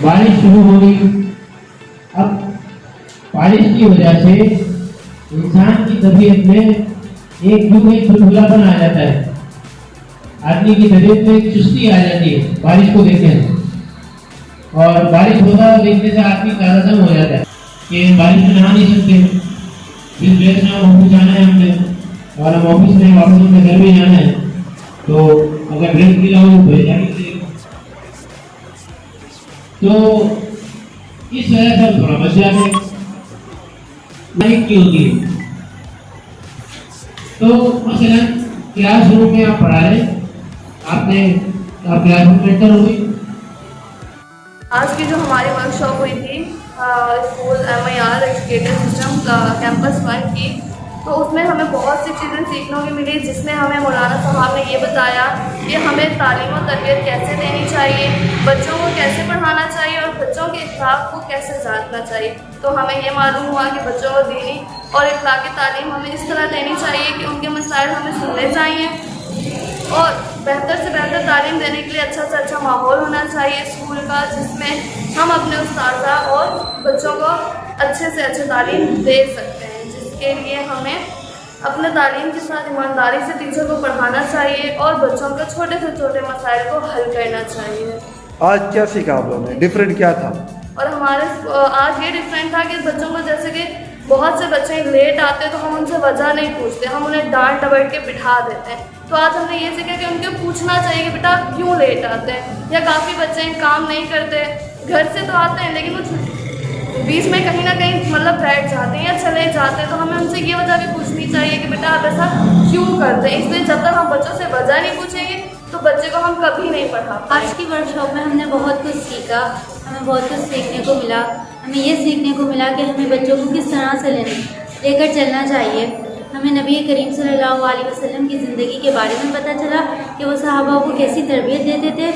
बारिश शुरू हो गई। अब बारिश की वजह से इंसान की तबीयत में एक खुलखुलापन आ जाता है, आदमी की तबीयत में एक चुस्ती आ जाती है बारिश को देखने से। और बारिश होता देखने से आदमी ताज़ादम हो जाता है कि बारिश में नहा नहीं सकते, जिस वजह से ऑफिस जाना है हमने, और हम ऑफिस में वापस अपने घर में जाना है, तो अगर ड्रेस गीला हो तो भेजा तो इस वजह से थोड़ा बच जाते हैं। लाइट की होती है तो मसलन क्लासरूम में आप पढ़ा रहे, आपने क्लासरूम में एंटर हो गई। आज की जो हमारी वर्कशॉप हुई थी school MIR educator system campus 1 की, तो उसमें हमें बहुत सी चीज़ें सीखने को मिली, जिसमें हमें मौलाना साहब ने ये बताया कि हमें तालीम और तरबियत कैसे देनी चाहिए, बच्चों को कैसे पढ़ाना चाहिए और बच्चों के इखलाक को कैसे जांचना चाहिए। तो हमें ये मालूम हुआ कि बच्चों को दीनी और इखलाकी तालीम हमें इस तरह देनी चाहिए कि उनके मसाइल हमें सुनने चाहिए और बेहतर से बेहतर तालीम देने के लिए अच्छा से अच्छा माहौल होना चाहिए स्कूल का, जिसमें हम अपने उस्तादा और बच्चों को अच्छे से अच्छे तालीम दे सकते हैं, जिसके लिए हमें अपने तालीम के साथ ईमानदारी से टीचर को पढ़ाना चाहिए और बच्चों के छोटे से छोटे मसाइल को हल करना चाहिए। आज क्या सीखा आप लोगों ने, डिफरेंट क्या था? और हमारे आज ये डिफरेंट था कि बच्चों को, जैसे कि बहुत से बच्चे लेट आते हैं तो हम उनसे वजह नहीं पूछते, हम उन्हें डांट डबट के बिठा देते हैं। तो आज हमने ये सीखा कि उनको पूछना चाहिए कि बेटा क्यों लेट आते हैं, या काफ़ी बच्चे काम नहीं करते, घर से तो आते हैं लेकिन वो बीच में कहीं ना कहीं मतलब बैठ जाते हैं या चले जाते हैं, तो हमें उनसे ये वजह भी पूछनी चाहिए कि बेटा आप ऐसा क्यों करते हैं। इसलिए जब तक हम बच्चों से वजह नहीं पूछेंगे तो बच्चे को हम कभी नहीं पढ़ा पाएंगे। आज की वर्कशॉप में हमने बहुत कुछ सीखा, हमें बहुत कुछ सीखने को मिला। हमें ये सीखने को मिला कि हमें बच्चों को किस तरह से लेकर चलना चाहिए। हमें नबी करीम सल्लल्लाहु अलैहि वसल्लम की ज़िंदगी के बारे में पता चला कि वो सहाबा को कैसी तरबियत देते थे,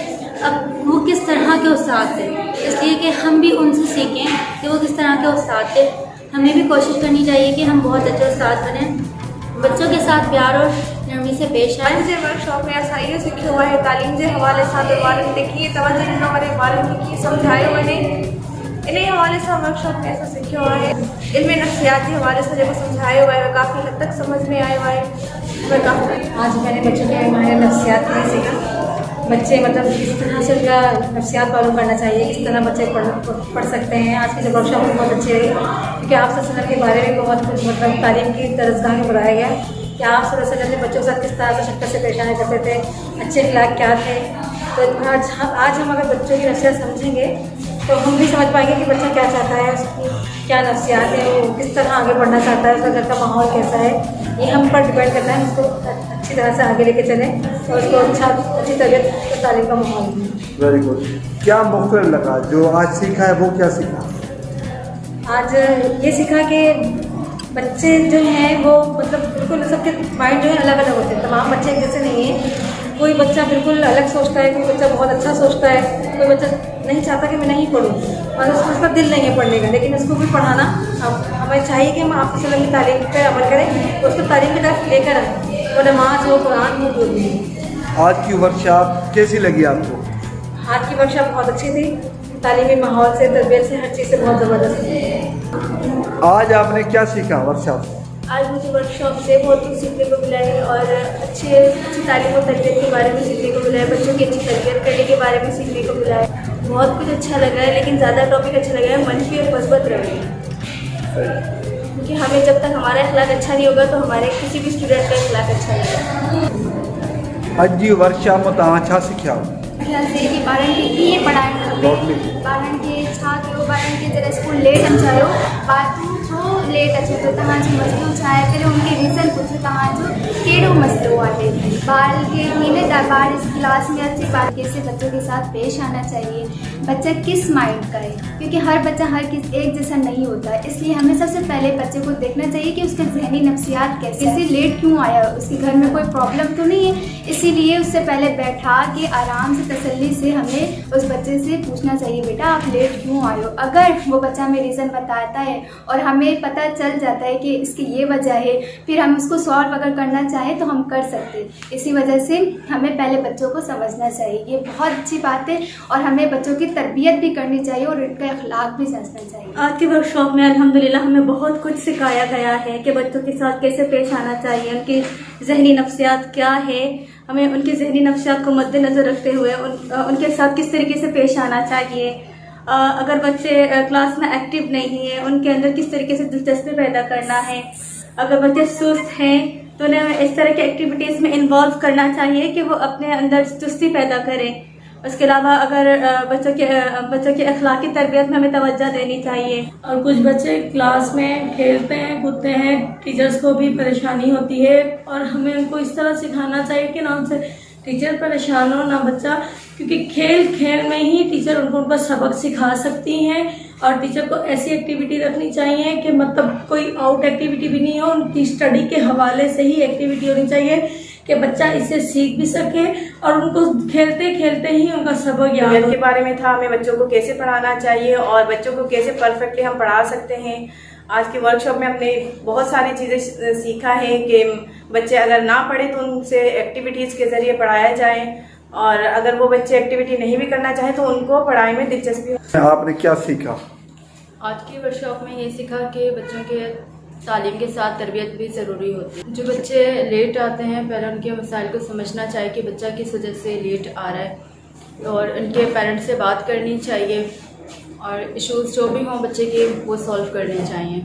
अब वो किस तरह के उस्ताद थे, इसलिए कि हम भी उनसे सीखें कि वो किस तरह के उस्ताद थे। हमें भी कोशिश करनी चाहिए कि हम बहुत अच्छे उस्ताद बनें, बच्चों के साथ प्यार और नरमी से पेश आए। जे वर्कशॉप में असां इहो सिखियो आहे, तालीम जे हवाले सां ॿारनि ते कीअं तवजो ॾिनो वञे, ॿारनि खे कीअं सम्झायो वञे, इन ई हवाले सां वर्कशॉप में असां सिखियो आहे। इल्म नफ्सियात जे हवाले सां जेको सम्झायो आहे काफ़ी हद तक समझ में आयो आहे। आज मैंने बच्चों के माहिर नफ्सियात में सीखा, बच्चे मतलब किस तरह से उनका नफ्सियात मालूम करना चाहिए, किस तरह बच्चे पढ़ सकते हैं। आज की जो वर्कशॉप बहुत अच्छी रही, क्योंकि आप सल्लल्लाहु के बारे में बहुत कुछ मतलब तालीम की दरजगाह में बताया गया कि आप सल्लल्लाहु अलैहि वसल्लम ने बच्चों के साथ किस तरह से शक्कर से पेश आया करते थे, अच्छे अखलाक क्या थे। तो आज हम अगर बच्चों की नफ्सियात समझेंगे तो हम भी समझ पाएंगे कि बच्चा क्या चाहता है, उसकी क्या नफ्सियात है, वो किस तरह आगे बढ़ना चाहता है, उसका घर का माहौल कैसा है, ये हम पर डिपेंड करता है। उसको अच्छी तरह से आगे लेके चलें और उसको अच्छी तरबियत तालीम का माहौल दें। Very good. क्या मुख्तलिफ लगा जो आज सीखा है, वो क्या सीखा? आज ये सीखा कि बच्चे जो हैं वो मतलब बिल्कुल सबके माइंड जो है अलग अलग होते हैं, तमाम बच्चे एक जैसे नहीं हैं। कोई बच्चा बिल्कुल अलग सोचता है, कोई बच्चा बहुत अच्छा सोचता है, कोई बच्चा नहीं चाहता कि मैं नहीं पढ़ूँ और उसका दिल नहीं है पढ़ने का, लेकिन उसको भी पढ़ाना हमें चाहिए कि हम आपके सल्लल्लाहु की तालीम पर अमल करें, तो उसको तालीम की तरफ लेकर आएँ, वो नमाज हो, कुरान हो, जो भी। आज की वर्कशॉप कैसी लगी आपको? आज की वर्कशॉप बहुत अच्छी थी, तालीमी माहौल से, तरबियत से, हर चीज़ से बहुत ज़बरदस्त थी। आज आपने क्या सीखा वर्कशॉप? आज मुझे वर्कशॉप से बहुत कुछ सीखने को मिला है और अच्छी तालीम और तरबियत के बारे में सीखने को मिला है, बच्चों की अच्छी तरबियत करने के बारे में सीखने को मिला है। बहुत कुछ अच्छा लगा है, लेकिन ज़्यादा टॉपिक अच्छा लगा है मनफी और मस्बत रवैया, क्योंकि हमें जब तक हमारा अखलाक अच्छा नहीं होगा तो हमारे किसी भी स्टूडेंट का अखलाक अच्छा नहीं। अज जी वर्कशॉप में तव्हां छा सिखिया? कि ॿारनि खे कीअं पढ़ाइणु खपे, ॿारनि खे छा कयो, ॿारनि खे जॾहिं स्कूल लेट अचायो, ॿार छो लेट अचे थो, तव्हांजो मसइलो छा आहे, पहले उनखे रीज़न पुछो तव्हांजो कहिड़ो मसइलो आहे। ॿार खे कीअं ॿार इस क्लास में अचे, ॿार कैसे बच्चों के साथ पेश आना चाहिए, बच्चा किस माइंड का है, क्योंकि हर बच्चा एक जैसा नहीं होता है। इसलिए हमें सबसे पहले बच्चे को देखना चाहिए कि उसका जहनी नफ्सियात कैसे, लेट क्यों आया, उसके घर में कोई प्रॉब्लम तो नहीं है। इसीलिए उससे पहले बैठा के आराम से तसल्ली से हमें उस बच्चे से पूछना चाहिए, बेटा आप लेट क्यों आए हो। अगर वो बच्चा हमें रीज़न बताता है और हमें पता चल जाता है कि इसकी ये वजह है, फिर हम उसको सॉल्व अगर करना चाहें तो हम कर सकते हैं। इसी वजह से हमें पहले बच्चों को समझना चाहिए, ये बहुत अच्छी बात है और हमें बच्चों की तरबियत भी करनी चाहिए और उनका अखलाक भी जांचना चाहिए। आज के वर्कशॉप में अल्हम्दुलिल्लाह हमें बहुत कुछ सिखाया गया है कि बच्चों के साथ कैसे पेश आना चाहिए, उनकी जहनी नफ्सियात क्या है, हमें उनकी जहनी नफ्सियात को मद्देनज़र रखते हुए उनके साथ किस तरीके से पेश आना चाहिए। अगर बच्चे क्लास में एक्टिव नहीं है, उनके अंदर किस तरीके से दिलचस्पी पैदा करना है। अगर बच्चे सुस्त हैं तो उन्हें इस तरह की एक्टिविटीज़ में इन्वॉल्व करना चाहिए कि वो अपने अंदर चुस्ती पैदा करें। उसके अलावा अगर बच्चों की अखलाकी तरबियत में हमें तवज्जो देनी चाहिए। और कुछ बच्चे क्लास में खेलते हैं कूदते हैं, टीचर्स को भी परेशानी होती है और हमें उनको इस तरह सिखाना चाहिए कि ना उनसे टीचर परेशान हो ना बच्चा, क्योंकि खेल में ही टीचर उनका सबक सिखा सकती हैं। और टीचर को ऐसी एक्टिविटी रखनी चाहिए कि मतलब कोई आउट एक्टिविटी भी नहीं हो, उनकी स्टडी के हवाले से ही एक्टिविटी होनी चाहिए कि बच्चा इससे सीख भी सके और उनको खेलते खेलते ही उनका सबक याद के बारे में था, हमें बच्चों को कैसे पढ़ाना चाहिए और बच्चों को कैसे परफेक्टली हम पढ़ा सकते हैं। आज के वर्कशॉप में हमने बहुत सारी चीज़ें सीखा है कि बच्चे अगर ना पढ़े तो उनसे एक्टिविटीज़ के ज़रिए पढ़ाया जाए, और अगर वो बच्चे एक्टिविटी नहीं भी करना चाहे तो उनको पढ़ाई में दिलचस्पी हो। आपने क्या सीखा? आज की वर्कशॉप में ये सीखा कि बच्चों के तालीम के साथ तरबियत भी ज़रूरी होती है। जो बच्चे लेट आते हैं, पहले उनके मसाइल को समझना चाहिए कि बच्चा किस वजह से लेट आ रहा है और उनके पेरेंट्स से बात करनी चाहिए और इश्यूज़ जो भी हों बच्चे के वो सॉल्व करने चाहिए।